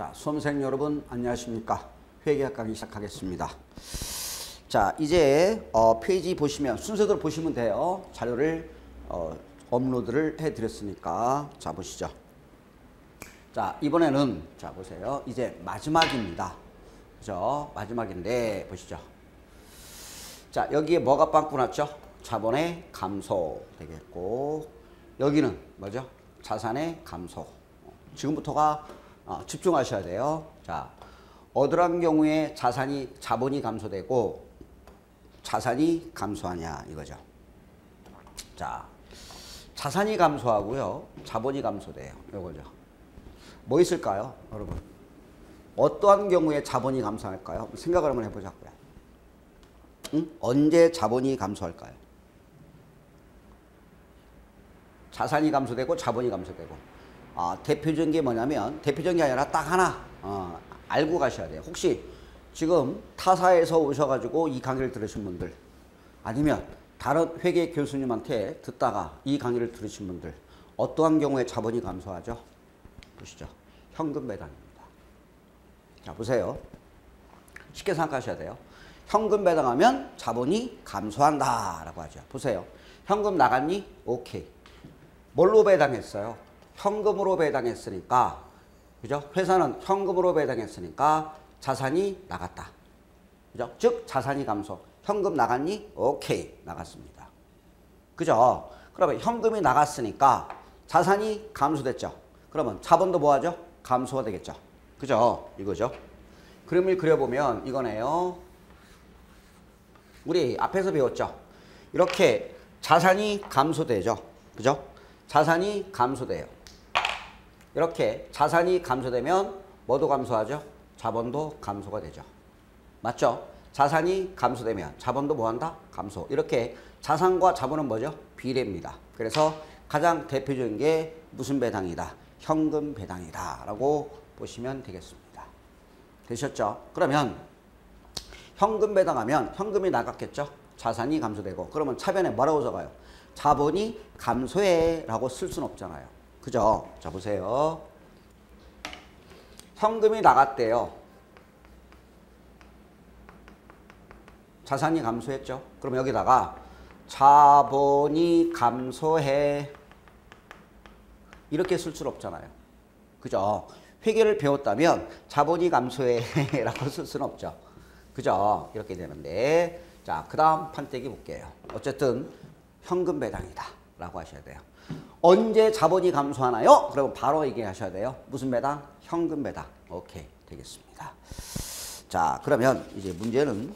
자, 수험생 여러분 안녕하십니까? 회계학 강의 시작하겠습니다. 자, 이제 페이지 보시면 순서대로 보시면 돼요. 자료를 업로드를 해드렸으니까 자 보시죠. 자, 이번에는 자 보세요. 이제 마지막입니다. 그죠? 마지막인데 보시죠. 자, 여기에 뭐가 빵꾸 났죠? 자본의 감소 되겠고, 여기는 뭐죠? 자산의 감소. 지금부터가 집중하셔야 돼요. 자, 어떠한 경우에 자본이 감소되고 자산이 감소하냐 이거죠. 자, 자산이 감소하고요, 자본이 감소돼요. 이거죠. 뭐 있을까요, 여러분? 어떠한 경우에 자본이 감소할까요? 생각을 한번 해보자고요. 응? 언제 자본이 감소할까요? 자산이 감소되고 자본이 감소되고. 대표적인 게 뭐냐면, 대표적인 게 아니라 딱 하나 알고 가셔야 돼요. 혹시 지금 타사에서 오셔가지고 이 강의를 들으신 분들, 아니면 다른 회계 교수님한테 듣다가 이 강의를 들으신 분들, 어떠한 경우에 자본이 감소하죠? 보시죠. 현금 배당입니다. 자, 보세요. 쉽게 생각하셔야 돼요. 현금 배당하면 자본이 감소한다 라고 하죠. 보세요. 현금 나갔니? 오케이. 뭘로 배당했어요? 현금으로 배당했으니까, 그죠? 회사는 현금으로 배당했으니까 자산이 나갔다. 그죠? 즉, 자산이 감소. 현금 나갔니? 오케이. 나갔습니다. 그죠? 그러면 현금이 나갔으니까 자산이 감소됐죠. 그러면 자본도 뭐하죠? 감소가 되겠죠. 그죠? 이거죠. 그림을 그려보면 이거네요. 우리 앞에서 배웠죠. 이렇게 자산이 감소되죠. 그죠? 자산이 감소돼요. 이렇게 자산이 감소되면 뭐도 감소하죠? 자본도 감소가 되죠. 맞죠? 자산이 감소되면 자본도 뭐한다? 감소. 이렇게 자산과 자본은 뭐죠? 비례입니다. 그래서 가장 대표적인 게 무슨 배당이다? 현금 배당이다 라고 보시면 되겠습니다. 되셨죠? 그러면 현금 배당하면 현금이 나갔겠죠? 자산이 감소되고. 그러면 차변에 뭐라고 적어요? 자본이 감소해 라고 쓸 수는 없잖아요. 그죠? 자, 보세요. 현금이 나갔대요. 자산이 감소했죠? 그럼 여기다가 자본이 감소해 이렇게 쓸 수는 없잖아요. 그죠? 회계를 배웠다면 자본이 감소해 라고 쓸 수는 없죠. 그죠? 이렇게 되는데, 자, 그 다음 판때기 볼게요. 어쨌든 현금 배당이다 라고 하셔야 돼요. 언제 자본이 감소하나요? 그러면 바로 얘기하셔야 돼요. 무슨 배당? 현금 배당. 오케이. 되겠습니다. 자, 그러면 이제 문제는,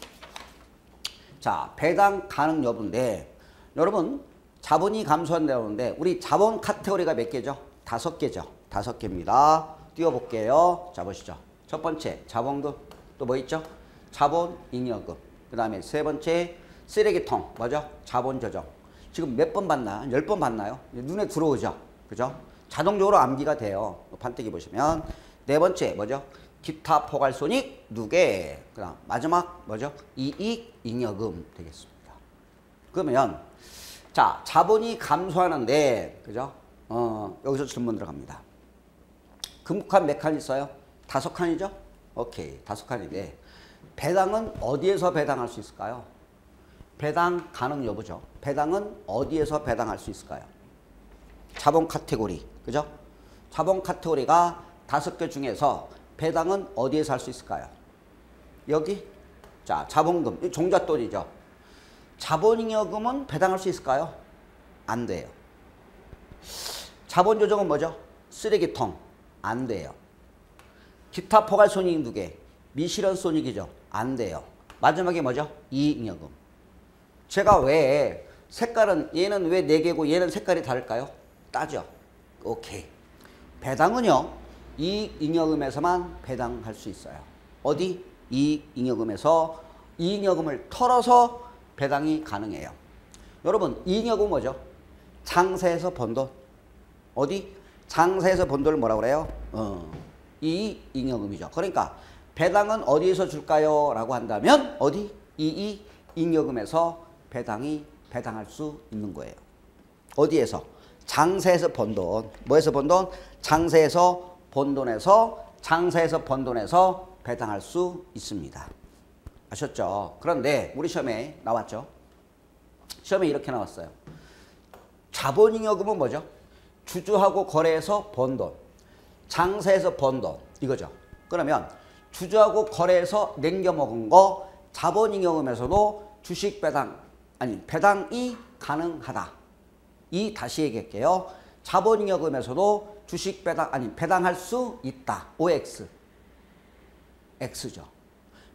자, 배당 가능 여부인데, 여러분 자본이 감소한다는데 우리 자본 카테고리가 몇 개죠? 5개죠. 5개입니다. 띄워볼게요. 자, 보시죠. 첫 번째 자본금. 또 뭐 있죠? 자본잉여금. 그 다음에 세 번째 쓰레기통. 뭐죠? 자본조정. 지금 몇 번 봤나? 10번 봤나요? 눈에 들어오죠? 그죠? 자동적으로 암기가 돼요. 판때기 보시면. 네 번째, 뭐죠? 기타 포괄손익 누계. 그 다음, 마지막, 뭐죠? 이익잉여금 되겠습니다. 그러면, 자, 자본이 감소하는데, 그죠? 여기서 질문 들어갑니다. 금속칸 몇 칸 있어요? 5칸이죠? 오케이. 5칸인데, 배당은 어디에서 배당할 수 있을까요? 배당 가능 여부죠. 배당은 어디에서 배당할 수 있을까요? 자본 카테고리. 그죠? 자본 카테고리가 5개 중에서 배당은 어디에서 할 수 있을까요? 여기. 자, 자본금. 종잣돈이죠. 자본잉여금은 배당할 수 있을까요? 안 돼요. 자본조정은 뭐죠? 쓰레기통. 안 돼요. 기타 포괄손익 누계. 미실현손익이죠. 안 돼요. 마지막에 뭐죠? 이익잉여금. 제가 왜 색깔은, 얘는 왜 4개고 얘는 색깔이 다를까요? 따죠. 오케이. 배당은요, 이익잉여금에서만 배당할 수 있어요. 어디? 이익잉여금에서 이익잉여금을 털어서 배당이 가능해요. 여러분, 이익잉여금 뭐죠? 장세에서 번 돈. 어디? 장세에서 번 돈을 뭐라고 그래요? 이익잉여금이죠. 그러니까 배당은 어디에서 줄까요? 라고 한다면 어디? 이익잉여금에서 배당할 수 있는 거예요. 어디에서? 장세에서 번 돈. 뭐에서 번 돈? 장세에서 번 돈에서 장사해서 번 돈에서 배당할 수 있습니다. 아셨죠? 그런데 우리 시험에 나왔죠? 시험에 이렇게 나왔어요. 자본잉여금은 뭐죠? 주주하고 거래해서 번 돈, 장사해서 번 돈 이거죠. 그러면 주주하고 거래해서 남겨먹은 거 자본잉여금에서도 주식 배당 아니 배당이 가능하다. 이 다시 얘기할게요. 자본잉여금에서도 주식 배당 아니 배당할 수 있다. OX X죠.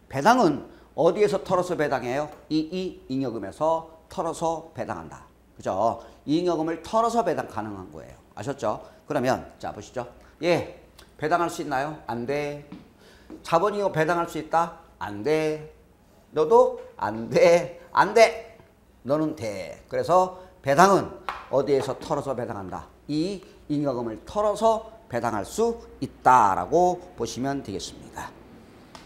배당은 어디에서 털어서 배당해요? 이익잉여금에서 털어서 배당한다. 그죠? 이익잉여금을 털어서 배당 가능한 거예요. 아셨죠? 그러면 자 보시죠. 예, 배당할 수 있나요? 안 돼. 자본잉여금 배당할 수 있다? 안 돼. 너도 안 돼. 안 돼. 너는 돼. 그래서 배당은 어디에서 털어서 배당한다. 이익잉여금을 털어서 배당할 수 있다라고 보시면 되겠습니다.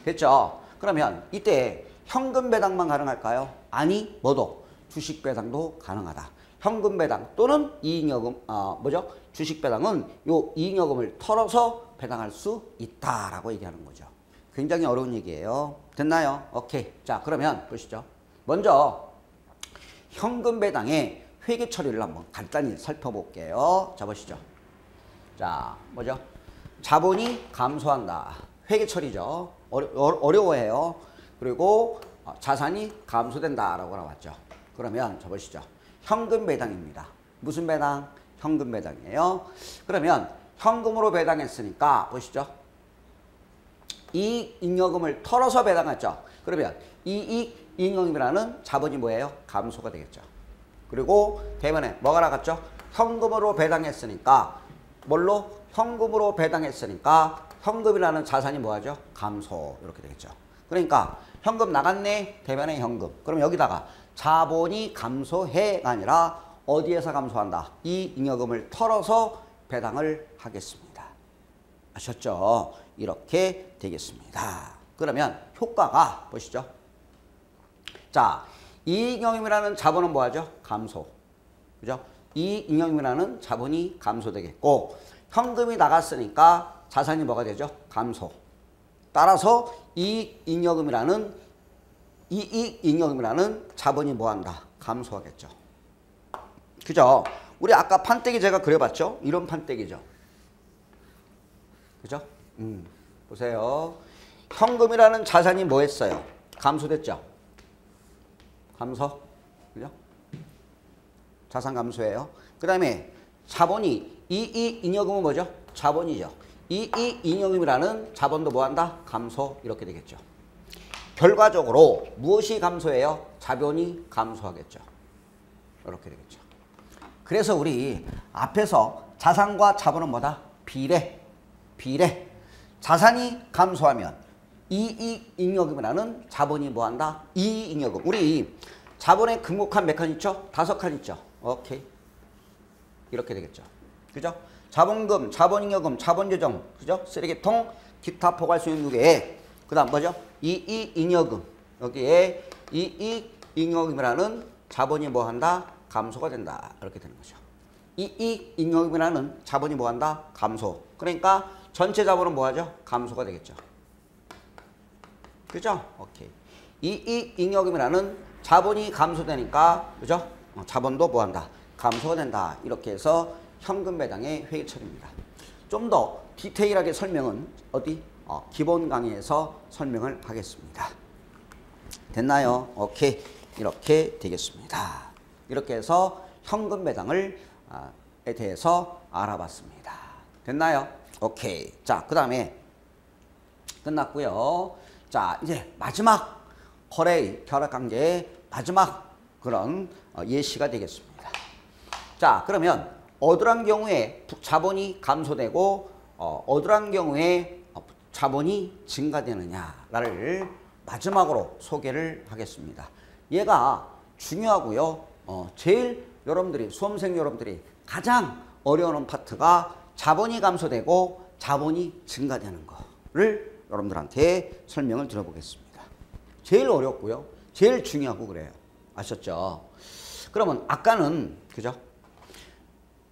됐죠? 그러면 이때 현금 배당만 가능할까요? 아니, 뭐도 주식 배당도 가능하다. 현금 배당 또는 이익여금 뭐죠? 주식 배당은 요 이익여금을 털어서 배당할 수 있다라고 얘기하는 거죠. 굉장히 어려운 얘기예요. 됐나요? 오케이. 자, 그러면 보시죠. 먼저 현금 배당의 회계 처리를 한번 간단히 살펴볼게요. 자, 보시죠. 자, 뭐죠? 자본이 감소한다. 회계 처리죠. 어려워해요. 그리고 자산이 감소된다라고 나왔죠. 그러면 자 보시죠. 현금 배당입니다. 무슨 배당? 현금 배당이에요. 그러면 현금으로 배당했으니까 보시죠. 이익잉여금을 털어서 배당했죠. 그러면 이익잉여금이라는 자본이 뭐예요? 감소가 되겠죠. 그리고 대면에 뭐가 나갔죠? 현금으로 배당했으니까 뭘로? 현금으로 배당했으니까 현금이라는 자산이 뭐하죠? 감소. 이렇게 되겠죠. 그러니까 현금 나갔네. 대면에 현금. 그럼 여기다가 자본이 감소해가 아니라 어디에서 감소한다? 이익잉여금을 털어서 배당을 하겠습니다. 아셨죠? 이렇게 되겠습니다. 그러면 효과가 보시죠. 자, 이익잉여금이라는 자본은 뭐하죠? 감소. 그죠? 이익잉여금이라는 자본이 감소되겠고 현금이 나갔으니까 자산이 뭐가 되죠? 감소. 따라서 이익잉여금이라는 자본이 뭐한다? 감소하겠죠. 그죠? 우리 아까 판때기 제가 그려봤죠? 이런 판때기죠. 그죠? 보세요. 현금이라는 자산이 뭐 했어요? 감소됐죠? 감소. 그죠? 자산 감소예요. 그 다음에 자본이 이익잉여금은 뭐죠? 자본이죠. 이익잉여금이라는 자본도 뭐한다? 감소. 이렇게 되겠죠. 결과적으로 무엇이 감소해요? 자본이 감소하겠죠. 이렇게 되겠죠. 그래서 우리 앞에서 자산과 자본은 뭐다? 비례. 자산이 감소하면 이익잉여금이라는 자본이 뭐한다? 이익잉여금. 우리 자본의 금고칸 몇 칸 있죠? 5칸 있죠. 오케이. 이렇게 되겠죠. 그죠? 자본금, 자본잉여금, 자본조정, 그죠? 쓰레기통, 기타 포괄수익무게. 그 다음 뭐죠? 이익잉여금. 여기에 이익잉여금이라는 자본이 뭐한다? 감소가 된다. 이렇게 되는 거죠. 이익잉여금이라는 자본이 뭐한다? 감소. 그러니까 전체 자본은 뭐하죠? 감소가 되겠죠. 그죠? 오케이. 이익잉여금이라는 자본이 감소되니까 그죠? 자본도 뭐한다? 감소가 된다. 이렇게 해서 현금 배당의 회계 처리입니다. 좀 더 디테일하게 설명은 어디? 기본 강의에서 설명을 하겠습니다. 됐나요? 오케이. 이렇게 되겠습니다. 이렇게 해서 현금 배당을 에 대해서 알아봤습니다. 됐나요? 오케이. 자, 그 다음에 끝났고요. 자, 이제 마지막 거래의 결합관계의 마지막 그런 예시가 되겠습니다. 자, 그러면 어떠한 경우에 자본이 감소되고 어떠한 경우에 자본이 증가되느냐를 마지막으로 소개를 하겠습니다. 얘가 중요하고요. 제일 여러분들이 수험생 여러분들이 가장 어려운 파트가 자본이 감소되고 자본이 증가되는 거를 여러분들한테 설명을 들어보겠습니다. 제일 어렵고요. 제일 중요하고 그래요. 아셨죠? 그러면 아까는 그죠?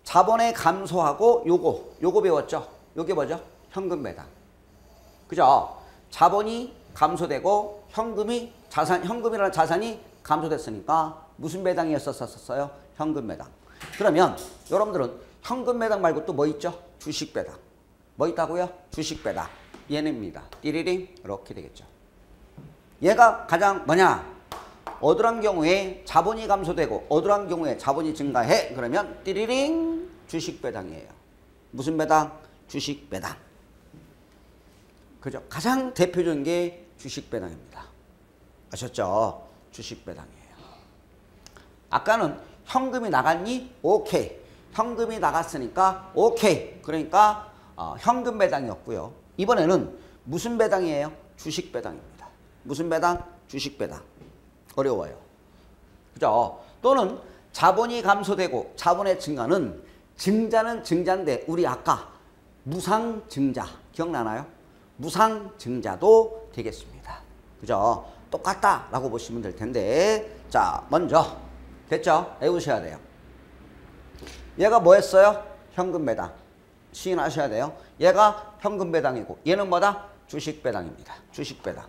자본의 감소하고 요거 배웠죠? 요게 뭐죠? 현금 배당. 그죠? 자본이 감소되고 현금이라는 자산이 감소됐으니까 무슨 배당이었었어요? 현금 배당. 그러면 여러분들은 현금 배당 말고 또 뭐 있죠? 주식 배당. 뭐 있다고요? 주식 배당. 얘는입니다. 띠리링 이렇게 되겠죠. 얘가 가장 뭐냐? 어떠한 경우에 자본이 감소되고 어떠한 경우에 자본이 증가해. 그러면 띠리링 주식 배당이에요. 무슨 배당? 주식 배당. 그죠? 가장 대표적인 게 주식 배당입니다. 아셨죠? 주식 배당이에요. 아까는 현금이 나갔니? 오케이. 현금이 나갔으니까 오케이. 그러니까 현금 배당이었고요. 이번에는 무슨 배당이에요? 주식 배당입니다. 무슨 배당? 주식 배당. 어려워요. 그죠? 또는 자본이 감소되고 자본의 증가는 증자는 증자인데 우리 아까 무상증자 기억나나요? 무상증자도 되겠습니다. 그죠? 똑같다라고 보시면 될 텐데 자 먼저 됐죠? 외우셔야 돼요. 얘가 뭐 했어요? 현금 배당. 시인하셔야 돼요. 얘가 현금 배당이고 얘는 뭐다? 주식 배당입니다. 주식 배당.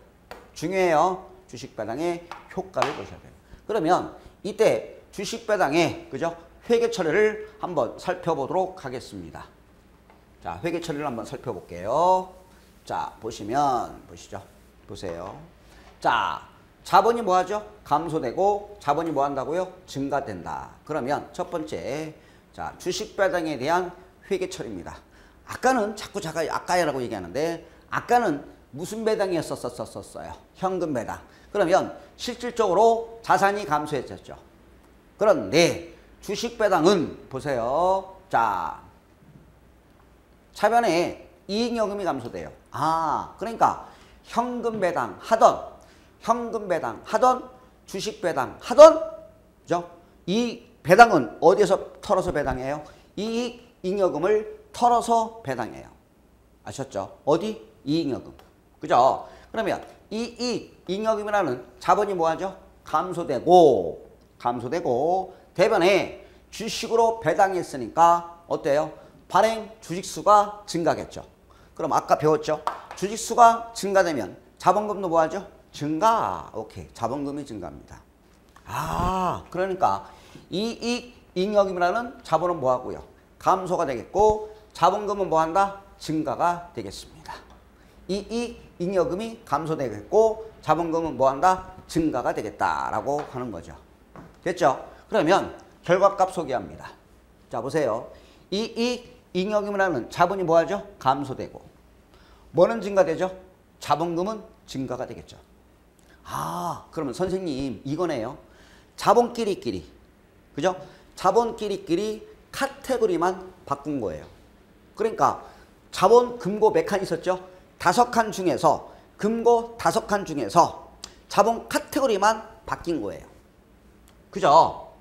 중요해요. 주식 배당의 효과를 보셔야 돼요. 그러면 이때 주식 배당의 그죠? 회계 처리를 한번 살펴보도록 하겠습니다. 자, 회계 처리를 한번 살펴볼게요. 자, 보시죠. 보세요. 자, 자본이 뭐 하죠? 감소되고 자본이 뭐 한다고요? 증가된다. 그러면 첫 번째, 자, 주식 배당에 대한 회계 처리입니다. 아까는 자꾸 아까라고 얘기하는데 아까는 무슨 배당이었었어요? 현금 배당. 그러면 실질적으로 자산이 감소했었죠. 그런데 주식 배당은 보세요. 자, 차변에 이익여금이 감소돼요. 그러니까 현금 배당 하던 주식 배당 하던 그죠? 이 배당은 어디에서 털어서 배당해요? 이익잉여금을 털어서 배당해요. 아셨죠? 어디? 이익여금. 그죠? 그러면 이익잉여금이라는 자본이 뭐하죠? 감소되고 대변에 주식으로 배당했으니까 어때요? 발행 주식수가 증가겠죠. 그럼 아까 배웠죠? 주식수가 증가되면 자본금도 뭐하죠? 증가. 오케이. 자본금이 증가합니다. 그러니까 이익잉여금이라는 자본은 뭐하고요? 감소가 되겠고 자본금은 뭐한다? 증가가 되겠습니다. 이익잉여금이 감소되겠고 자본금은 뭐한다? 증가가 되겠다라고 하는 거죠. 됐죠? 그러면 결과값 소개합니다. 자, 보세요. 이익잉여금이라는 자본이 뭐하죠? 감소되고 뭐는 증가되죠? 자본금은 증가가 되겠죠. 그러면 선생님 이거네요. 자본끼리끼리 그죠? 자본끼리끼리 카테고리만 바꾼 거예요. 그러니까 자본 금고 몇 칸 있었죠? 5칸 중에서 금고 5칸 중에서 자본 카테고리만 바뀐 거예요. 그죠?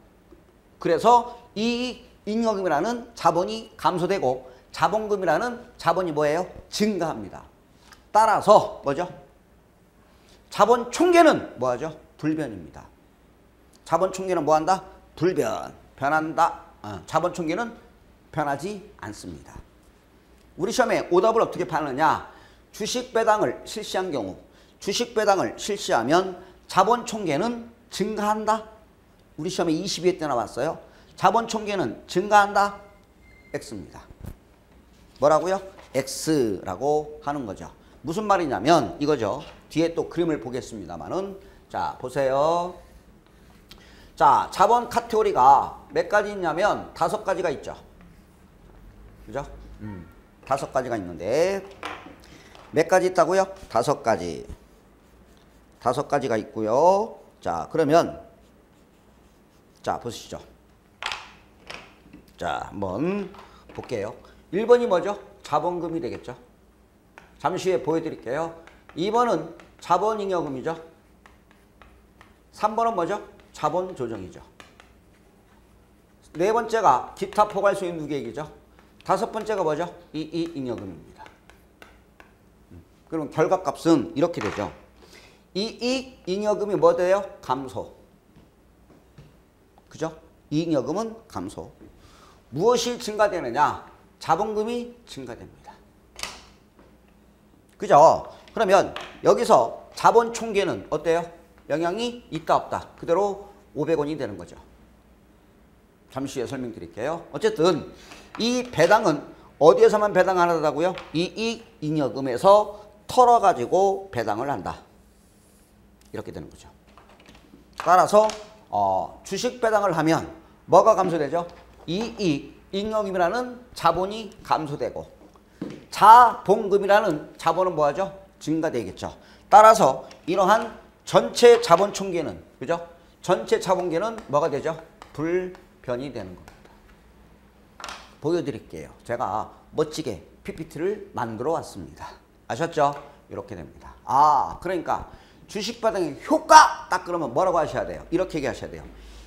그래서 이익잉여금이라는 자본이 감소되고 자본금이라는 자본이 뭐예요? 증가합니다. 따라서 뭐죠? 자본 총계는 뭐하죠? 불변입니다. 자본 총계는 뭐한다? 불변. 변한다. 자본 총계는 변하지 않습니다. 우리 시험에 오답을 어떻게 파느냐? 주식 배당을 실시한 경우 주식 배당을 실시하면 자본 총계는 증가한다. 우리 시험에 22회 때 나왔어요. 자본 총계는 증가한다. X입니다. 뭐라고요? X라고 하는 거죠. 무슨 말이냐면 이거죠. 뒤에 또 그림을 보겠습니다만은 자, 보세요. 자, 자본 카테고리가 몇 가지 있냐면 5가지가 있죠. 그죠? 5가지가 있는데 몇 가지 있다고요? 5가지. 5가지가 있고요. 자, 그러면 자, 보시죠. 자, 한번 볼게요. 1번이 뭐죠? 자본금이 되겠죠. 잠시 후에 보여드릴게요. 2번은 자본잉여금이죠. 3번은 뭐죠? 자본조정이죠. 4번째가 기타 포괄소유 누계액이죠. 5번째가 뭐죠? 이익잉여금입니다. 그럼 결과값은 이렇게 되죠. 이익잉여금이 뭐 돼요? 감소. 그죠? 이익여금은 감소. 무엇이 증가되느냐? 자본금이 증가됩니다. 그죠? 그러면 여기서 자본 총계는 어때요? 영향이 있다 없다. 그대로 500원이 되는 거죠. 잠시 후에 설명드릴게요. 어쨌든 이 배당은 어디에서만 배당하다고요? 이익잉여금에서 털어가지고 배당을 한다. 이렇게 되는 거죠. 따라서 주식 배당을 하면 뭐가 감소되죠? 이익잉여금이라는 자본이 감소되고 자본금이라는 자본은 뭐하죠? 증가되겠죠. 따라서 이러한 전체 자본 총계는 그죠? 전체 자본계는 뭐가 되죠? 불변이 되는 겁니다. 보여드릴게요. 제가 멋지게 PPT를 만들어 왔습니다. 아셨죠? 이렇게 됩니다. 그러니까 주식 배당의 효과 딱 그러면 뭐라고 하셔야 돼요? 이렇게 얘기하셔야 돼요.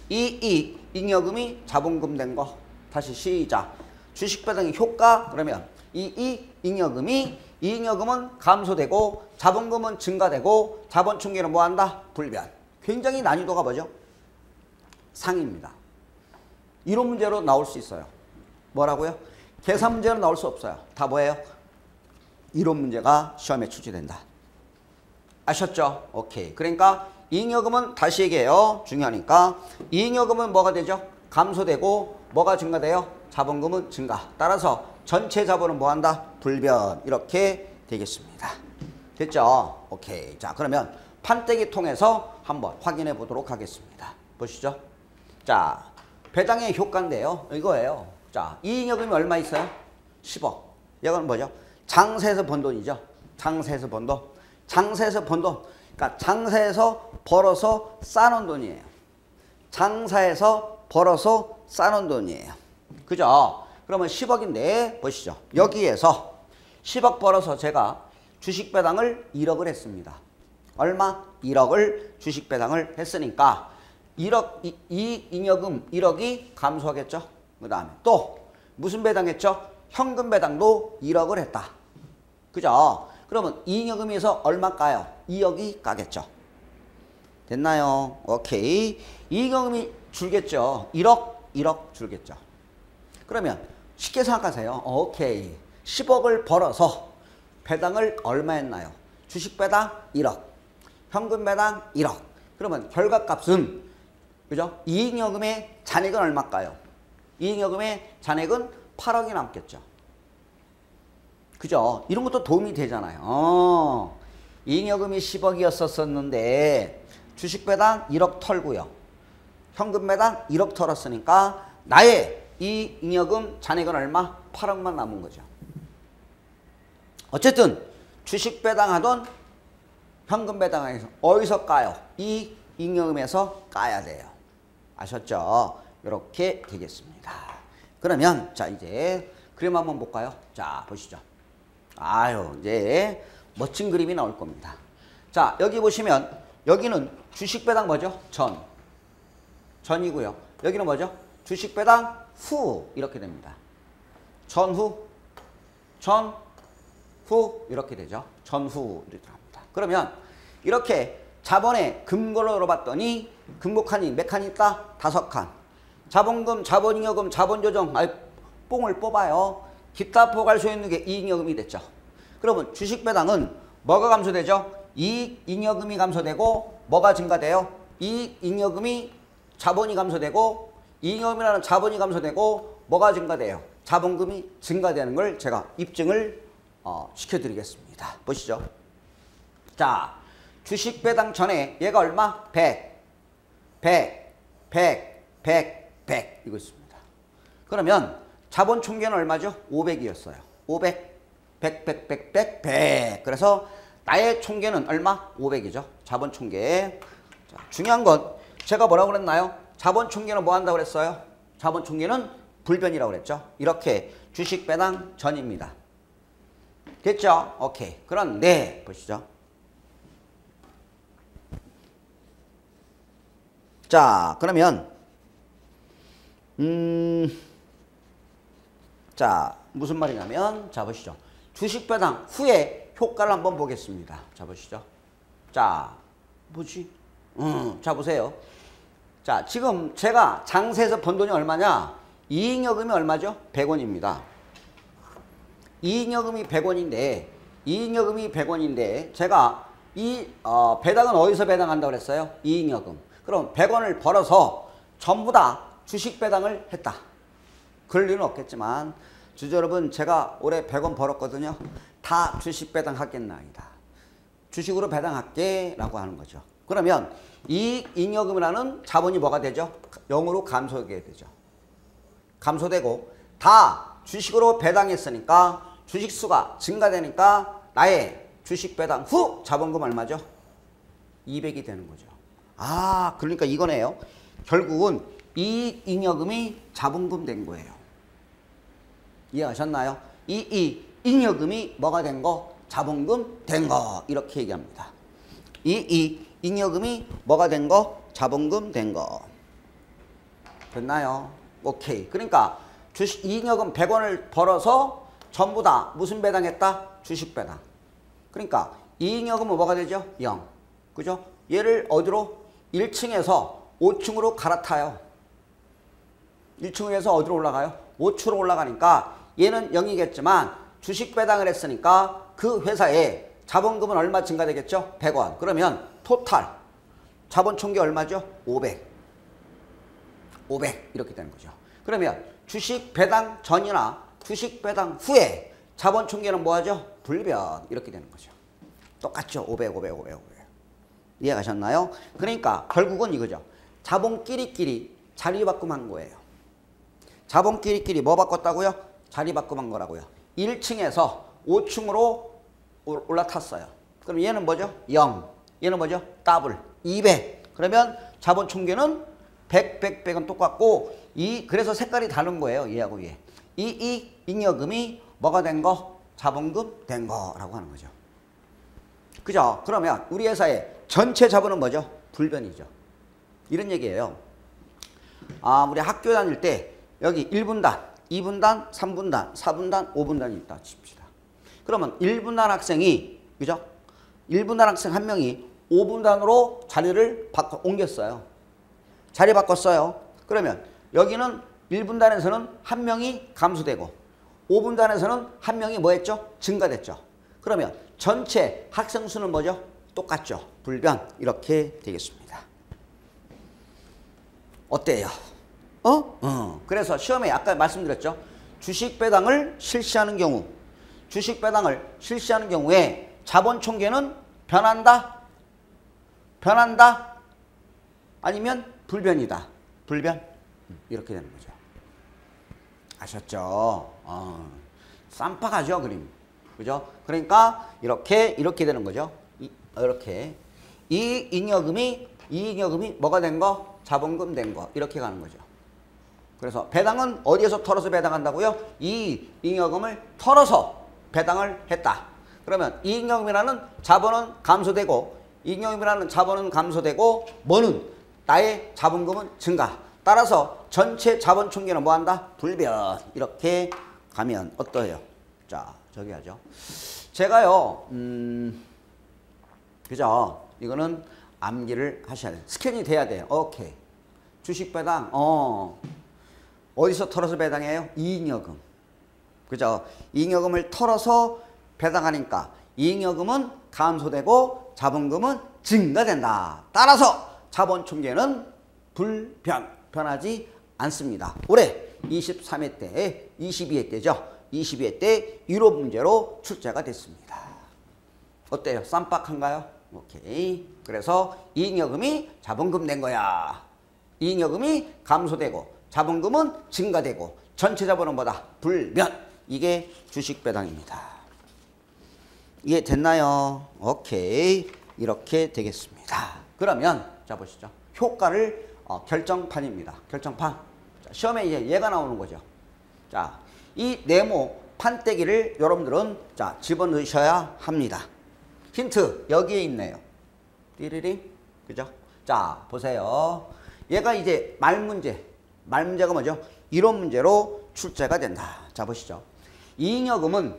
이익잉여금이 자본금 된 거. 다시 시작. 주식 배당의 효과 그러면 이익잉여금은 감소되고 자본금은 증가되고 자본 총계는 뭐한다? 불변. 굉장히 난이도가 뭐죠? 상입니다. 이론 문제로 나올 수 있어요. 뭐라고요? 계산 문제로 나올 수 없어요. 다 뭐예요? 이론 문제가 시험에 출제된다. 아셨죠? 오케이. 그러니까 이익여금은 다시 얘기해요. 중요하니까. 이익여금은 뭐가 되죠? 감소되고 뭐가 증가돼요? 자본금은 증가. 따라서 전체 자본은 뭐한다? 불변. 이렇게 되겠습니다. 됐죠? 오케이. 자, 그러면 판때기 통해서 한번 확인해 보도록 하겠습니다. 보시죠. 자, 배당의 효과인데요. 이거예요. 자, 이익여금이 얼마 있어요? 10억. 이건 뭐죠? 장사에서 번 돈이죠. 장사에서 번 돈. 장사에서 번 돈. 그러니까 장사에서 벌어서 쌓아놓은 돈이에요. 장사에서 벌어서 쌓아놓은 돈이에요. 그죠? 그러면 10억인데 보시죠. 여기에서 10억 벌어서 제가 주식 배당을 1억을 했습니다. 얼마? 1억을 주식 배당을 했으니까 1억 이익잉여금 1억이 감소하겠죠. 그 다음에 또 무슨 배당했죠? 현금 배당도 1억을 했다. 그죠? 그러면 이익여금에서 얼마 까요? 2억이 까겠죠. 됐나요? 오케이. 이익여금이 줄겠죠. 1억 줄겠죠. 그러면 쉽게 생각하세요. 오케이. 10억을 벌어서 배당을 얼마 했나요? 주식 배당 1억. 현금 배당 1억. 그러면 결과값은 그죠? 이익여금의 잔액은 얼마일까요? 이익여금의 잔액은 8억이 남겠죠. 그죠? 이런 것도 도움이 되잖아요. 이익여금이 10억이었었는데 주식 배당 1억 털고요. 현금 배당 1억 털었으니까 나의 이익여금 잔액은 얼마? 8억만 남은 거죠. 어쨌든 주식 배당하던 현금 배당에서 어디서 까요? 이익여금에서 까야 돼요. 아셨죠? 이렇게 되겠습니다. 그러면 자 이제 그림 한번 볼까요? 자 보시죠. 이제 멋진 그림이 나올 겁니다. 자 여기 보시면 여기는 주식 배당 뭐죠? 전이고요. 여기는 뭐죠? 주식 배당 후 이렇게 됩니다. 전후 이렇게 되죠. 전후 이렇게 합니다. 그러면 이렇게 자본의 금고로 봤더니 금고칸이 몇 칸 있다? 5칸. 자본금, 자본잉여금, 자본조정 뽕을 뽑아요. 기타 포괄 수 있는 게 이익여금이 됐죠. 그러면 주식 배당은 뭐가 감소되죠? 이익잉여금이 감소되고 뭐가 증가돼요? 이익잉여금이 자본이 감소되고 이익여금이라는 자본이 감소되고 뭐가 증가돼요? 자본금이 증가되는 걸 제가 입증을 시켜드리겠습니다. 보시죠. 자, 주식 배당 전에 얘가 얼마? 100 이거 있습니다. 그러면 자본 총계는 얼마죠? 500이었어요. 500, 100. 그래서 나의 총계는 얼마? 500이죠. 자본 총계. 자, 중요한 건 제가 뭐라고 그랬나요? 자본 총계는 뭐 한다고 그랬어요? 자본 총계는 불변이라고 그랬죠. 이렇게 주식 배당 전입니다. 됐죠? 오케이. 그런데 보시죠. 자, 그러면 자, 무슨 말이냐면 자, 보시죠. 주식 배당 후에 효과를 한번 보겠습니다. 자, 보시죠. 자, 뭐지? 자, 보세요. 자, 지금 제가 장세에서 번 돈이 얼마냐? 이익여금이 얼마죠? 100원입니다. 이익여금이 100원인데 이익여금이 100원인데 제가 이 배당은 어디서 배당한다고 그랬어요? 이익여금. 그럼 100원을 벌어서 전부 다 주식 배당을 했다. 그럴 리는 없겠지만 주주 여러분, 제가 올해 100원 벌었거든요. 다 주식 배당하겠나이다. 주식으로 배당할게 라고 하는 거죠. 그러면 이익여금이라는 자본이 뭐가 되죠? 0으로 감소하게 되죠. 감소되고 다 주식으로 배당했으니까 주식수가 증가되니까 나의 주식 배당 후 자본금 얼마죠? 200이 되는 거죠. 아, 그러니까 이거네요. 결국은 이익여금이 자본금 된 거예요. 이해하셨나요? 이익여금이 뭐가 된 거? 자본금 된 거. 이렇게 얘기합니다. 이익여금이 뭐가 된 거? 자본금 된 거. 됐나요? 오케이. 그러니까 이익여금 100원을 벌어서 전부 다 무슨 배당했다? 주식 배당. 그러니까 이익여금은 뭐가 되죠? 0. 그죠? 얘를 어디로? 1층에서 5층으로 갈아타요. 1층에서 어디로 올라가요? 5층으로 올라가니까 얘는 0이겠지만 주식 배당을 했으니까 그 회사에 자본금은 얼마 증가되겠죠? 100원. 그러면 토탈 자본 총계 얼마죠? 500 이렇게 되는 거죠. 그러면 주식 배당 전이나 주식 배당 후에 자본 총계는 뭐하죠? 불변. 이렇게 되는 거죠. 똑같죠? 500. 이해가셨나요? 그러니까 결국은 이거죠. 자본끼리끼리 자리 바꿈한 거예요. 자본끼리끼리 뭐 바꿨다고요? 자리 바꿈한 거라고요. 1층에서 5층으로 올라탔어요. 그럼 얘는 뭐죠? 0. 얘는 뭐죠? 더블. 200. 그러면 자본 총계는 100은 똑같고 그래서 색깔이 다른 거예요. 얘하고 얘. 이익여금이 뭐가 된 거? 자본금 된 거라고 하는 거죠. 그죠? 그러면 우리 회사의 전체 자본은 뭐죠? 불변이죠. 이런 얘기예요. 우리 학교 다닐 때 여기 1분단, 2분단, 3분단, 4분단, 5분단이 있다 칩시다. 그러면 1분단 학생이, 그죠? 1분단 학생 한 명이 5분단으로 자리를 옮겼어요. 자리 바꿨어요. 그러면 여기는 1분단에서는 한 명이 감소되고 5분단에서는 한 명이 뭐 했죠? 증가됐죠. 그러면 전체 학생 수는 뭐죠? 똑같죠. 불변. 이렇게 되겠습니다. 어때요? 그래서 시험에 아까 말씀드렸죠. 주식 배당을 실시하는 경우에 자본 총계는 변한다? 아니면 불변이다? 불변? 이렇게 되는 거죠. 아셨죠? 쌈박하죠, 그림. 그죠? 그러니까 이렇게 되는 거죠. 이렇게 이익여금이 뭐가 된 거? 자본금 된 거. 이렇게 가는 거죠. 그래서 배당은 어디에서 털어서 배당한다고요? 이익여금을 털어서 배당을 했다. 그러면 이익여금이라는 자본은 감소되고 뭐는? 나의 자본금은 증가. 따라서 전체 자본 총계는 뭐한다? 불변. 이렇게 가면 어떠해요? 자, 저기 하죠. 제가요, 그죠? 이거는 암기를 하셔야 돼요. 스캔이 돼야 돼요. 오케이. 주식 배당, 어디서 털어서 배당해요? 이익여금. 그죠? 이익여금을 털어서 배당하니까 이익여금은 감소되고 자본금은 증가된다. 따라서 자본 총계는 변하지 않습니다. 올해 23회 때, 22회 때죠. 22회 때 유로 문제로 출제가 됐습니다. 어때요? 쌈박한가요? 오케이. 그래서 이익여금이 자본금 낸 거야. 이익여금이 감소되고 자본금은 증가되고 전체 자본은 뭐다? 불변. 이게 주식 배당입니다. 이해 됐나요? 오케이. 이렇게 되겠습니다. 그러면 자 보시죠. 효과를 결정판입니다. 결정판. 자, 시험에 이제 얘가 나오는 거죠. 자, 이 네모 판때기를 여러분들은 자 집어넣으셔야 합니다. 힌트 여기에 있네요. 띠리리. 그죠? 자, 보세요. 얘가 이제 말문제가 뭐죠? 이론 문제로 출제가 된다. 자, 보시죠. 이익여금은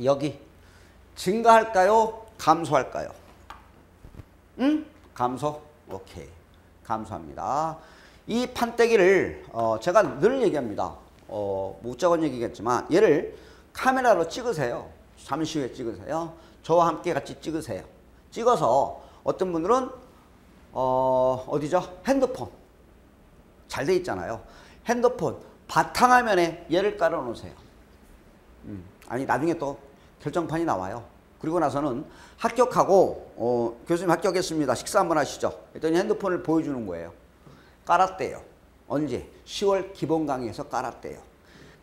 여기 증가할까요? 감소할까요? 감소. 오케이. 감소합니다. 이 판때기를 제가 늘 얘기합니다. 못 적은 얘기겠지만 얘를 카메라로 찍으세요. 잠시 후에 찍으세요. 저와 함께 같이 찍으세요. 찍어서 어떤 분들은 어디죠? 핸드폰 잘 돼 있잖아요. 핸드폰 바탕화면에 얘를 깔아 놓으세요. 아니 나중에 또 결정판이 나와요. 그리고 나서는 합격하고 교수님 합격했습니다. 식사 한번 하시죠. 그랬더니 핸드폰을 보여주는 거예요. 깔았대요. 언제? 10월 기본 강의에서 깔았대요.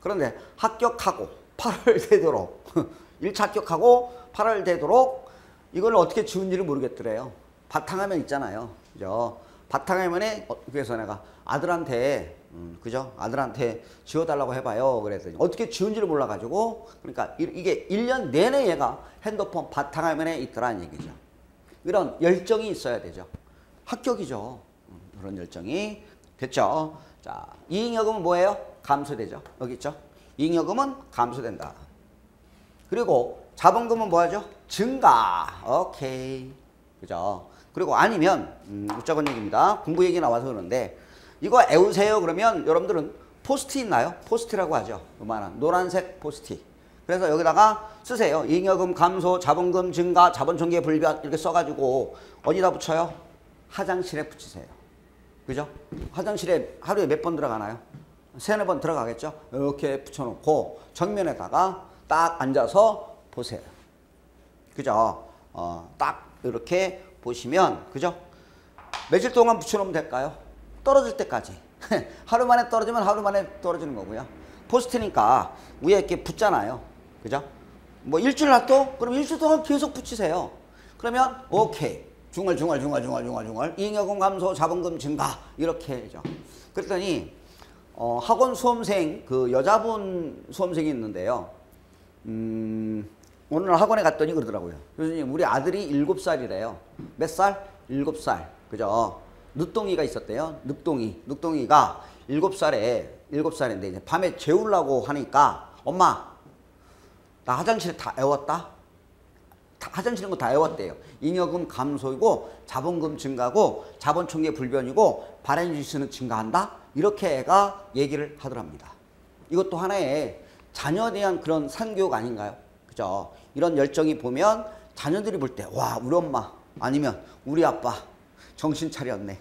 그런데 합격하고 8월 되도록 1차 합격하고 8월 되도록 이걸 어떻게 지운지를 모르겠더래요. 바탕화면 있잖아요. 그죠? 바탕화면에 그래서 내가 아들한테 그죠? 아들한테 지워달라고 해봐요. 그랬더니 어떻게 지운지를 몰라가지고 그러니까 이게 1년 내내 얘가 핸드폰 바탕화면에 있더라는 얘기죠. 이런 열정이 있어야 되죠. 합격이죠. 그런 열정이 됐죠. 자, 이익여금은 뭐예요? 감소되죠. 여기 있죠. 이익여금은 감소된다. 그리고 자본금은 뭐하죠? 증가. 오케이. 그죠? 그리고 아니면 웃자건 얘기입니다. 공부 얘기 나와서 그러는데 이거 애우세요 그러면 여러분들은 포스트 있나요? 포스트라고 하죠. 요만한 노란색 포스트. 그래서 여기다가 쓰세요. 잉여금 감소, 자본금 증가, 자본총계 불변 이렇게 써가지고 어디다 붙여요? 화장실에 붙이세요. 그죠? 화장실에 하루에 몇 번 들어가나요? 3-4번 들어가겠죠? 이렇게 붙여놓고 정면에다가 딱 앉아서 보세요. 그죠? 딱 이렇게 보시면 그죠? 며칠 동안 붙여놓으면 될까요? 떨어질 때까지. 하루 만에 떨어지면 하루 만에 떨어지는 거고요. 포스트니까 위에 이렇게 붙잖아요. 그죠? 뭐 일주일 놔둬? 그럼 일주일 동안 계속 붙이세요. 그러면 오케이. 중얼 이익여금 감소, 자본금 증가 이렇게 해죠. 그랬더니 학원 수험생 그 여자분 수험생이 있는데요. 오늘 학원에 갔더니 그러더라고요. 교수님 우리 아들이 7살이래요. 몇 살? 7살. 그죠? 늦둥이가 있었대요. 늦둥이가 7살인데 이제 밤에 재우려고 하니까 엄마 나 화장실에 다 애웠다. 화장실인 거 다 애웠대요. 잉여금 감소이고 자본금 증가고 자본총계 불변이고 발행주식수는 증가한다. 이렇게 애가 얘기를 하더랍니다. 이것도 하나의 자녀에 대한 그런 산교육 아닌가요? 그죠? 이런 열정이 보면 자녀들이 볼 때 와 우리 엄마 아니면 우리 아빠 정신 차렸네.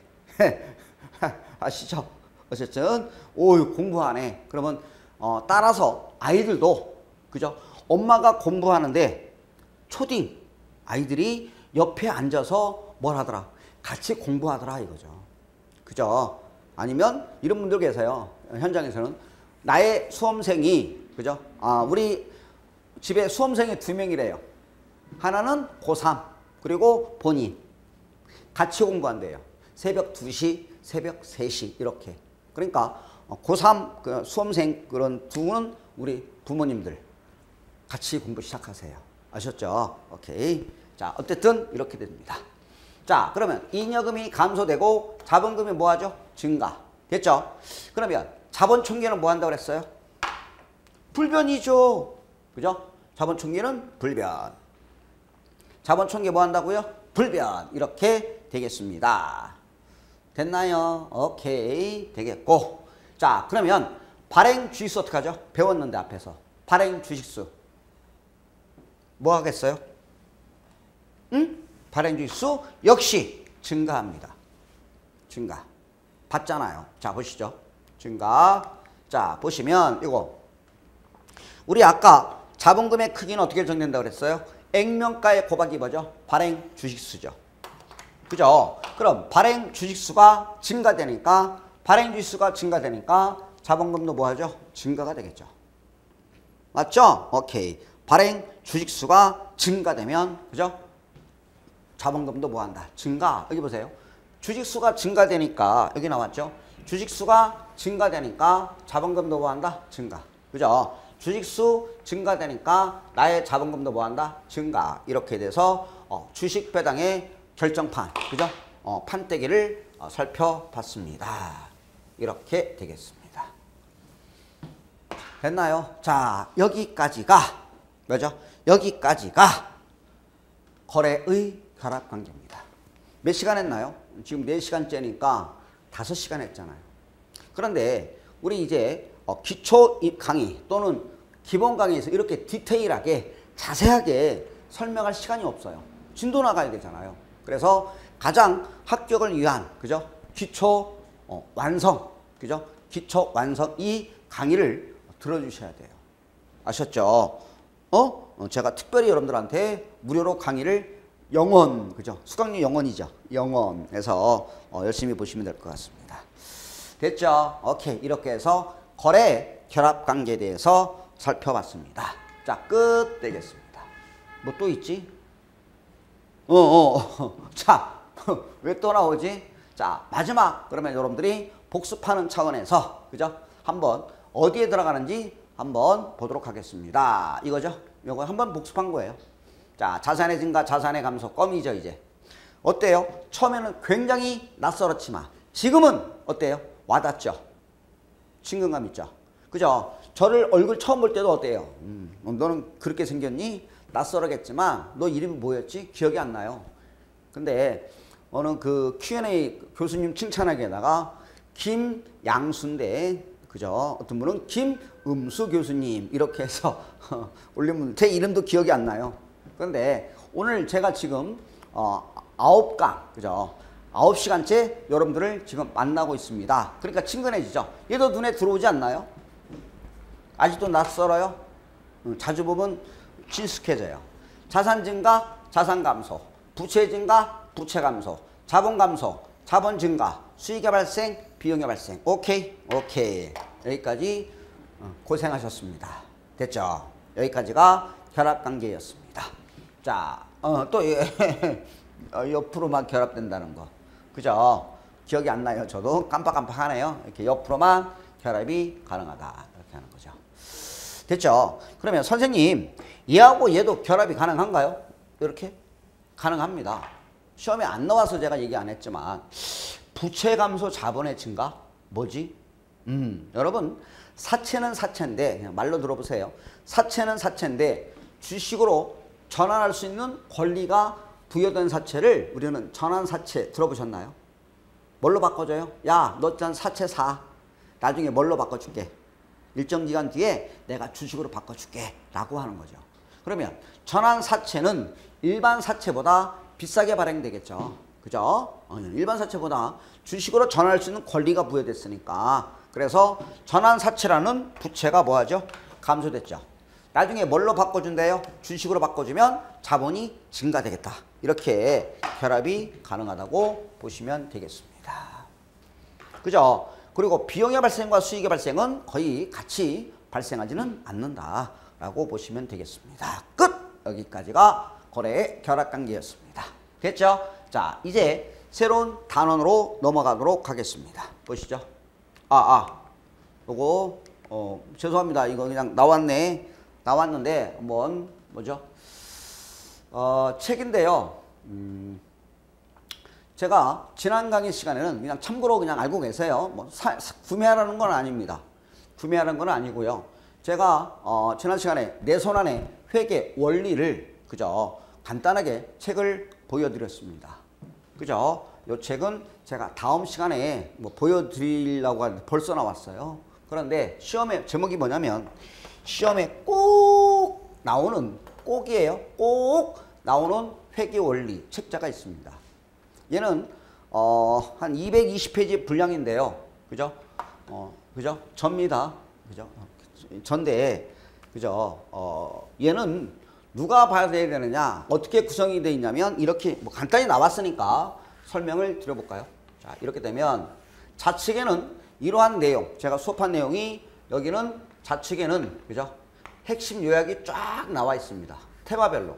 아시죠? 어쨌든 오 공부하네. 그러면 따라서 아이들도 그죠? 엄마가 공부하는데 초딩 아이들이 옆에 앉아서 뭘 하더라? 같이 공부하더라 이거죠. 그죠? 아니면 이런 분들 계세요. 현장에서는 나의 수험생이 그죠? 우리 집에 수험생이 2명이래요. 하나는 고3 그리고 본인 같이 공부한대요. 새벽 2시, 새벽 3시 이렇게. 그러니까 고3 그 수험생 그런 두는 우리 부모님들 같이 공부 시작하세요. 아셨죠? 오케이. 자, 어쨌든 이렇게 됩니다. 자, 그러면 잉여금이 감소되고 자본금이 뭐하죠? 증가. 됐죠? 그러면 자본총계는 뭐 한다고 그랬어요? 불변이죠. 그죠? 자본총계는 불변. 자본총계 뭐 한다고요? 불변. 이렇게 되겠습니다. 됐나요? 오케이. 되겠고. 자, 그러면 발행 주식수 어떻게 하죠? 배웠는데 앞에서. 발행 주식수. 뭐 하겠어요? 응? 발행 주식수 역시 증가합니다. 증가. 봤잖아요. 자, 보시죠. 증가. 자, 보시면 이거. 우리 아까 자본금의 크기는 어떻게 정된다고 그랬어요? 액면가의 곱하기 뭐죠? 발행 주식수죠. 그죠? 그럼 발행 주식수가 증가되니까 자본금도 뭐 하죠? 증가가 되겠죠. 맞죠? 오케이. 발행 주식수가 증가되면 그죠? 자본금도 뭐 한다? 증가. 여기 보세요. 주식수가 증가되니까 여기 나왔죠? 주식수가 증가되니까 자본금도 뭐 한다? 증가. 그죠? 주식수 증가되니까 나의 자본금도 뭐 한다? 증가. 이렇게 돼서 주식 배당의 결정판, 그죠? 판때기를 살펴봤습니다. 이렇게 되겠습니다. 됐나요? 자, 여기까지가 뭐죠? 여기까지가 거래의 결합관계입니다. 몇 시간 했나요? 지금 4시간째니까 5시간 했잖아요. 그런데 우리 이제 기초 강의 또는 기본 강의에서 이렇게 디테일하게 자세하게 설명할 시간이 없어요. 진도 나가야 되잖아요. 그래서 가장 합격을 위한 그죠? 기초 완성 그죠? 기초 완성 이 강의를 들어주셔야 돼요. 아셨죠? 제가 특별히 여러분들한테 무료로 강의를 영원 그죠? 수강료 영원이죠. 영원해서 열심히 보시면 될 것 같습니다. 됐죠? 오케이. 이렇게 해서 거래 결합 관계에 대해서 살펴봤습니다. 자, 끝 되겠습니다. 뭐 또 있지? 자, 왜 또 나오지? 자, 마지막 그러면 여러분들이 복습하는 차원에서 그죠? 한번 어디에 들어가는지 한번 보도록 하겠습니다. 이거죠? 이거 한번 복습한 거예요. 자, 자산의 증가, 자산의 감소, 껌이죠, 이제. 어때요? 처음에는 굉장히 낯설었지만 지금은 어때요? 와닿죠? 친근감 있죠? 그죠? 저를 얼굴 처음 볼 때도 어때요? 너는 그렇게 생겼니? 낯설었겠지만 너 이름이 뭐였지? 기억이 안 나요. 근데 어느 그 Q&A 교수님 칭찬하기에다가 김양수인데 그죠? 어떤 분은 김음수 교수님 이렇게 해서 올리면 제 이름도 기억이 안 나요. 그런데 오늘 제가 지금 9강 그죠? 9시간째 여러분들을 지금 만나고 있습니다. 그러니까 친근해지죠. 얘도 눈에 들어오지 않나요? 아직도 낯설어요? 자주 보면 친숙해져요. 자산 증가, 자산 감소, 부채 증가, 부채 감소, 자본 감소, 자본 증가, 수익의 발생, 비용의 발생. 오케이? 오케이. 여기까지 고생하셨습니다. 됐죠? 여기까지가 결합관계였습니다. 자, 또 옆으로만 결합된다는 거. 그죠? 기억이 안 나요. 저도 깜빡깜빡하네요. 이렇게 옆으로만 결합이 가능하다. 이렇게 하는 거죠. 됐죠? 그러면 선생님, 얘하고 얘도 결합이 가능한가요? 이렇게? 가능합니다. 시험에 안 나와서 제가 얘기 안 했지만 부채 감소 자본의 증가? 뭐지? 여러분 사채는 사채인데 그냥 말로 들어보세요. 사채는 사채인데 주식으로 전환할 수 있는 권리가 부여된 사채를 우리는 전환사채 들어보셨나요? 뭘로 바꿔줘요? 야, 너 짠 사채 사. 나중에 뭘로 바꿔줄게? 일정 기간 뒤에 내가 주식으로 바꿔줄게 라고 하는 거죠. 그러면 전환사채는 일반 사채보다 비싸게 발행되겠죠. 그죠? 일반 사채보다 주식으로 전환할 수 있는 권리가 부여됐으니까. 그래서 전환사채라는 부채가 뭐하죠? 감소됐죠. 나중에 뭘로 바꿔준대요? 주식으로 바꿔주면 자본이 증가되겠다. 이렇게 결합이 가능하다고 보시면 되겠습니다. 그죠? 그리고 비용의 발생과 수익의 발생은 거의 같이 발생하지는 않는다라고 보시면 되겠습니다. 끝! 여기까지가 거래의 결합관계였습니다. 됐죠? 자, 이제 새로운 단원으로 넘어가도록 하겠습니다. 보시죠. 요거 죄송합니다. 이거 그냥 나왔는데 한번 뭐죠? 책인데요. 제가 지난 강의 시간에는 그냥 참고로 그냥 알고 계세요. 뭐 구매하라는 건 아닙니다. 구매하라는 건 아니고요. 제가 지난 시간에 내 손 안에 회계 원리를 그죠? 간단하게 책을 보여드렸습니다. 그죠? 이 책은 제가 다음 시간에 뭐 보여드리려고 하는데 벌써 나왔어요. 그런데 시험의 제목이 뭐냐면 시험에 꼭 나오는 꼭이에요. 꼭 나오는 회계 원리 책자가 있습니다. 얘는 한 220페이지 분량인데요. 그죠? 그죠? 접니다. 그죠? 전데 그죠? 얘는 누가 봐야 되느냐? 어떻게 구성이 되어 있냐면 이렇게 뭐 간단히 나왔으니까 설명을 드려볼까요? 자, 이렇게 되면 좌측에는 이러한 내용, 제가 수업한 내용이 여기는 좌측에는 그죠? 핵심 요약이 쫙 나와 있습니다. 테마별로.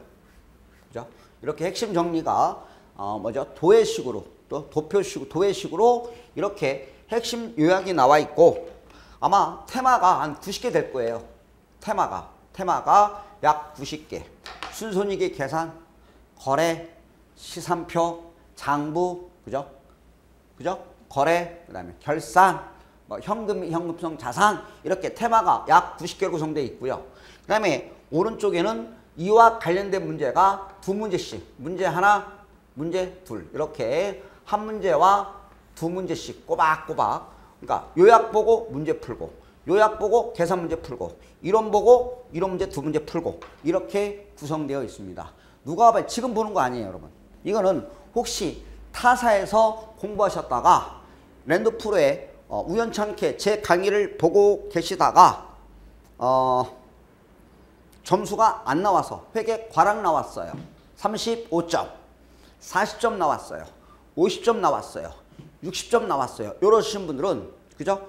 그죠? 이렇게 핵심 정리가 뭐죠? 도해식으로 또 도표식으로 도해식으로 이렇게 핵심 요약이 나와 있고 아마 테마가 한 90개 될 거예요. 테마가 약 90개. 순손익의 계산, 거래, 시산표, 장부, 그죠? 거래, 그다음에 결산, 뭐 현금성 자산 이렇게 테마가 약 90개 구성되어 있고요. 그다음에 오른쪽에는 이와 관련된 문제가 두 문제씩, 문제 하나, 문제 둘 이렇게 한 문제와 두 문제씩 꼬박꼬박. 그러니까 요약 보고 문제 풀고, 요약 보고 계산 문제 풀고, 이론 보고 이론 문제 두 문제 풀고, 이렇게 구성되어 있습니다. 누가 봐요? 지금 보는 거 아니에요, 여러분. 이거는 혹시 타사에서 공부하셨다가 랜드프로에 우연찮게 제 강의를 보고 계시다가 점수가 안 나와서 회계 과락 나왔어요. 35점, 40점 나왔어요. 50점 나왔어요. 60점 나왔어요. 이러신 분들은 그죠?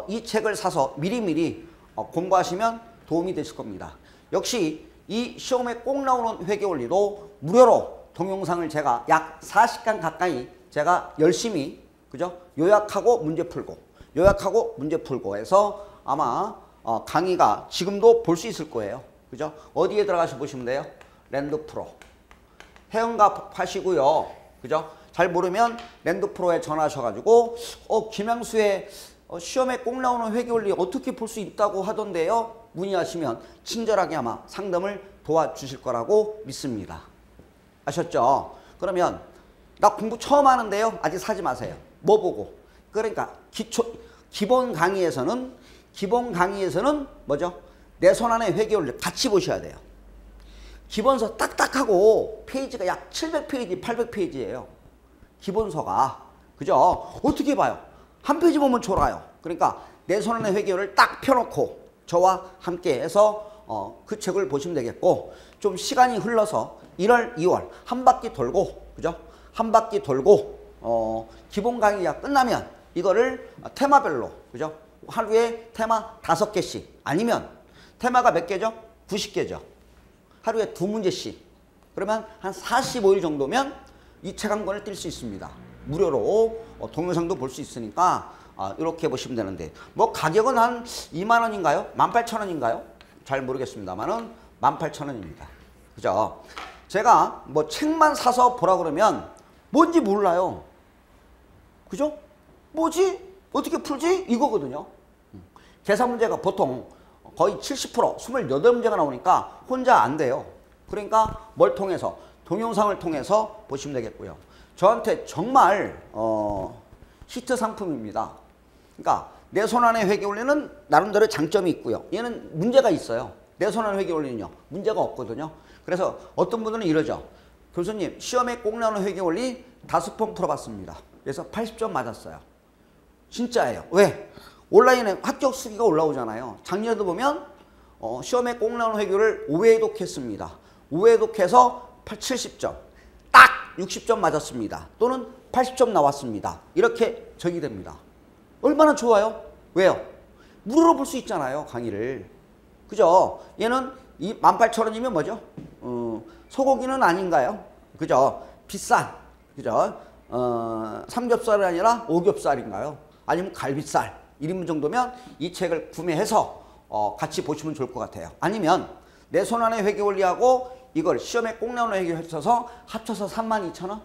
이 책을 사서 미리미리 공부하시면 도움이 되실 겁니다. 역시 이 시험에 꼭 나오는 회계 원리도 무료로 동영상을 제가 약 40강 가까이 제가 열심히 그죠? 요약하고 문제 풀고 요약하고 문제 풀고 해서 아마 강의가 지금도 볼 수 있을 거예요. 그죠? 어디에 들어가서 보시면 돼요? 랜드프로. 회원가 하시고요. 그죠? 잘 모르면 랜드프로에 전화하셔가지고 김양수의 시험에 꼭 나오는 회계원리 어떻게 볼 수 있다고 하던데요. 문의하시면 친절하게 아마 상담을 도와주실 거라고 믿습니다. 아셨죠? 그러면 나 공부 처음 하는데요. 아직 사지 마세요. 뭐 보고? 그러니까 기본 강의에서는 뭐죠? 내 손 안에 회계원리 같이 보셔야 돼요. 기본서 딱딱하고 페이지가 약 700페이지, 800페이지예요. 기본서가. 그죠? 어떻게 봐요? 한 페이지 보면 졸아요. 그러니까 내 손 안에 회계원리를 딱 펴놓고 저와 함께 해서 그 책을 보시면 되겠고, 좀 시간이 흘러서 1월, 2월 한 바퀴 돌고, 그죠? 한 바퀴 돌고 기본 강의가 끝나면 이거를 테마별로, 그죠? 하루에 테마 5개씩, 아니면 테마가 몇 개죠? 90개죠. 하루에 2문제씩. 그러면 한 45일 정도면 이 책 한 권을 뛸 수 있습니다. 무료로 동영상도 볼 수 있으니까 이렇게 보시면 되는데, 뭐 가격은 한 2만 원인가요? 18,000원인가요? 잘 모르겠습니다만은 18,000원입니다. 그죠? 제가 뭐 책만 사서 보라 그러면 뭔지 몰라요. 그죠? 뭐지? 어떻게 풀지? 이거거든요. 계산 문제가 보통 거의 70%, 28문제가 나오니까 혼자 안 돼요. 그러니까 뭘 통해서? 동영상을 통해서 보시면 되겠고요. 저한테 정말 히트 상품입니다. 그러니까 내 손 안에 회계원리는 나름대로 장점이 있고요. 얘는 문제가 있어요. 내 손 안에 회계원리는요. 문제가 없거든요. 그래서 어떤 분들은 이러죠. 교수님, 시험에 꼭 나오는 회계원리 5번 풀어봤습니다. 그래서 80점 맞았어요. 진짜예요. 왜? 온라인에 합격 수기가 올라오잖아요. 작년에도 보면 시험에 꼭 나오는 회계를 5회독했습니다. 5회독해서 70점, 딱 60점 맞았습니다. 또는 80점 나왔습니다. 이렇게 적이 됩니다. 얼마나 좋아요? 왜요? 무료로 볼 수 있잖아요, 강의를. 그죠? 얘는 이 18,000원이면 뭐죠? 소고기는 아닌가요? 그죠? 비싼, 그죠? 삼겹살이 아니라 오겹살인가요? 아니면 갈비살 1인분 정도면 이 책을 구매해서 같이 보시면 좋을 것 같아요. 아니면 내 손 안에 회계원리하고 이걸 시험에 꼭 나오는 회계를 합쳐서 32,000원?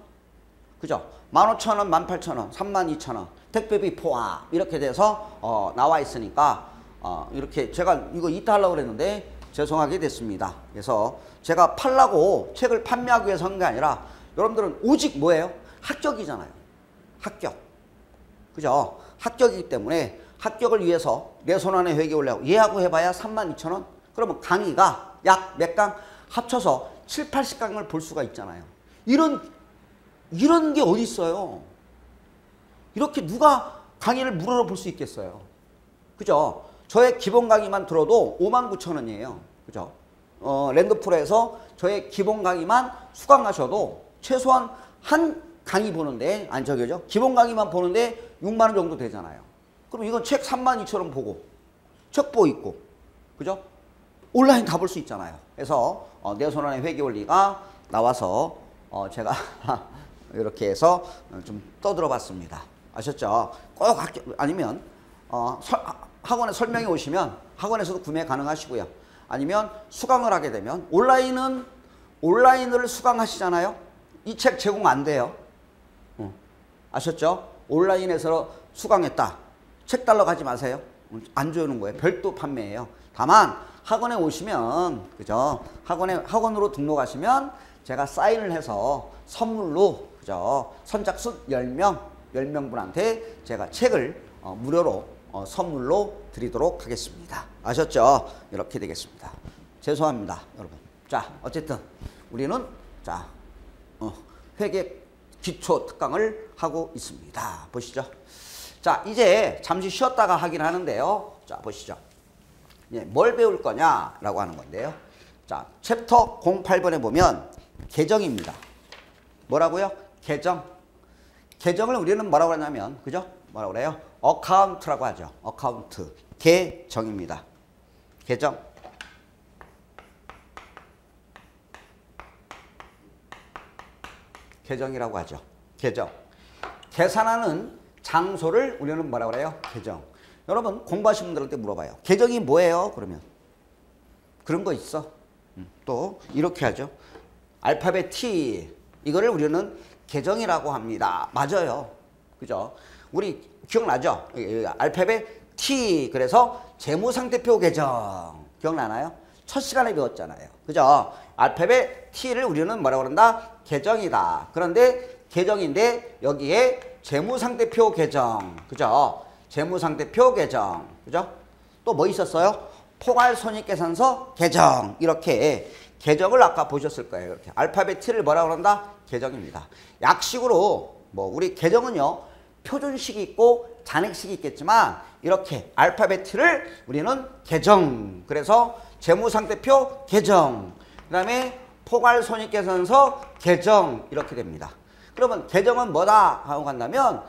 그죠? 15,000원, 18,000원, 32,000원, 택배비 포함 이렇게 돼서 나와 있으니까 이렇게 제가 이거 이따 하려고 그랬는데 죄송하게 됐습니다. 그래서 제가 팔라고 책을 판매하기 위해서 한 게 아니라 여러분들은 오직 뭐예요? 합격이잖아요. 합격. 그죠? 합격이기 때문에 합격을 위해서 내 손 안에 회계원리하고 얘하고 해봐야 32,000원? 그러면 강의가 약 몇 강 합쳐서 7, 80강을 볼 수가 있잖아요. 이런 게 어디 있어요? 이렇게 누가 강의를 무료로 볼 수 있겠어요? 그죠? 저의 기본 강의만 들어도 59,000원이에요. 그죠? 랜드프로에서 저의 기본 강의만 수강하셔도 최소한 한 강의 보는데, 아니 저기죠. 기본 강의만 보는데 6만 원 정도 되잖아요. 그럼 이건 책 32,000원 보고 척보 있고, 그죠? 온라인 다 볼 수 있잖아요. 그래서 내 손 안에 회계원리가 나와서 제가 이렇게 해서 좀 떠들어 봤습니다. 아셨죠? 꼭 아니면 학원에 설명해 오시면 학원에서도 구매 가능하시고요. 아니면 수강을 하게 되면 온라인을 수강하시잖아요. 이 책 제공 안 돼요. 아셨죠? 온라인에서 수강했다. 책 달러 가지 마세요. 안 주는 거예요. 별도 판매예요. 다만 학원에 오시면, 그죠? 학원으로 등록하시면 제가 사인을 해서 선물로, 그죠? 선착순 10명분한테 제가 책을 무료로 선물로 드리도록 하겠습니다. 아셨죠? 이렇게 되겠습니다. 죄송합니다, 여러분. 자, 어쨌든 우리는 자, 회계 기초 특강을 하고 있습니다. 보시죠. 자, 이제 잠시 쉬었다가 하긴 하는데요. 자, 보시죠. 뭘 배울 거냐라고 하는 건데요. 자, 챕터 08번에 보면 계정입니다. 뭐라고요? 계정. 계정을 우리는 뭐라고 하냐면, 그죠? 뭐라고 그래요? 어카운트라고 하죠. 어카운트. 계정입니다. 계정. 계정이라고 하죠. 계정. 계산하는 장소를 우리는 뭐라고 그래요? 계정. 여러분 공부하시는 분들한테 물어봐요. 계정이 뭐예요? 그러면 그런 거 있어. 또 이렇게 하죠. 알파벳 T. 이거를 우리는 계정이라고 합니다. 맞아요. 그죠? 우리 기억나죠? 알파벳 T. 그래서 재무상태표 계정. 기억나나요? 첫 시간에 배웠잖아요. 그죠? 알파벳 T를 우리는 뭐라고 그런다? 계정이다. 그런데 계정인데 여기에 재무상태표 계정. 그죠? 재무상태표 계정. 그죠? 또 뭐 있었어요? 포괄손익계산서 계정. 이렇게 계정을 아까 보셨을 거예요. 이렇게 알파벳 T를 뭐라고 그런다? 계정입니다. 약식으로 뭐 우리 계정은요. 표준식이 있고 잔액식이 있겠지만 이렇게 알파벳 T를 우리는 계정. 그래서 재무상태표 계정. 그 다음에 포괄손익계산서 계정. 이렇게 됩니다. 그러면 계정은 뭐다 하고 간다면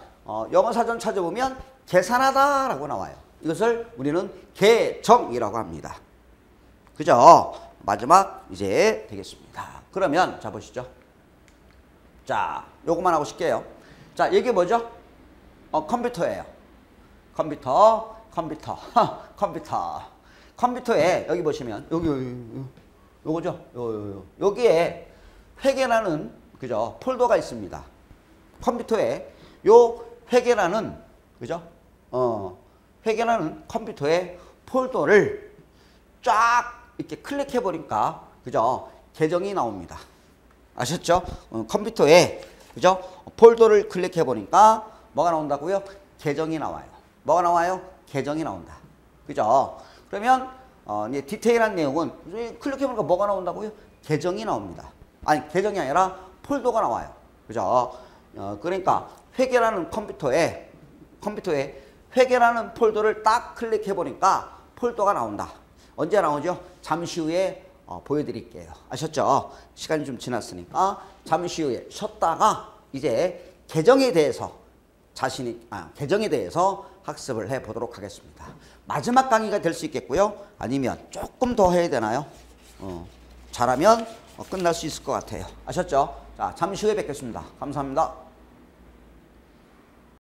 영어사전 찾아보면 계산하다 라고 나와요. 이것을 우리는 계정이라고 합니다. 그죠? 마지막 이제 되겠습니다. 그러면 자 보시죠. 자 요것만 하고 쉴게요. 자 이게 뭐죠? 컴퓨터예요. 컴퓨터 컴퓨터에 여기 보시면 여기 요거죠? 여기에 회계라는 그죠? 폴더가 있습니다. 컴퓨터에 요 회계라는 그죠? 회계라는 컴퓨터의 폴더를 쫙 이렇게 클릭해 보니까 그죠? 계정이 나옵니다. 아셨죠? 컴퓨터에 그죠? 폴더를 클릭해 보니까 뭐가 나온다고요? 계정이 나와요. 뭐가 나와요? 계정이 나온다. 그죠? 그러면 이제 디테일한 내용은 클릭해 보니까 뭐가 나온다고요? 계정이 나옵니다. 아니 계정이 아니라 폴더가 나와요. 그죠? 그러니까 회계라는 컴퓨터에 회계라는 폴더를 딱 클릭해 보니까 폴더가 나온다. 언제 나오죠? 잠시 후에 보여드릴게요. 아셨죠? 시간이 좀 지났으니까 잠시 후에 쉬었다가 이제 계정에 대해서 계정에 대해서 학습을 해 보도록 하겠습니다. 마지막 강의가 될 수 있겠고요. 아니면 조금 더 해야 되나요? 잘하면 끝날 수 있을 것 같아요. 아셨죠? 자, 잠시 후에 뵙겠습니다. 감사합니다.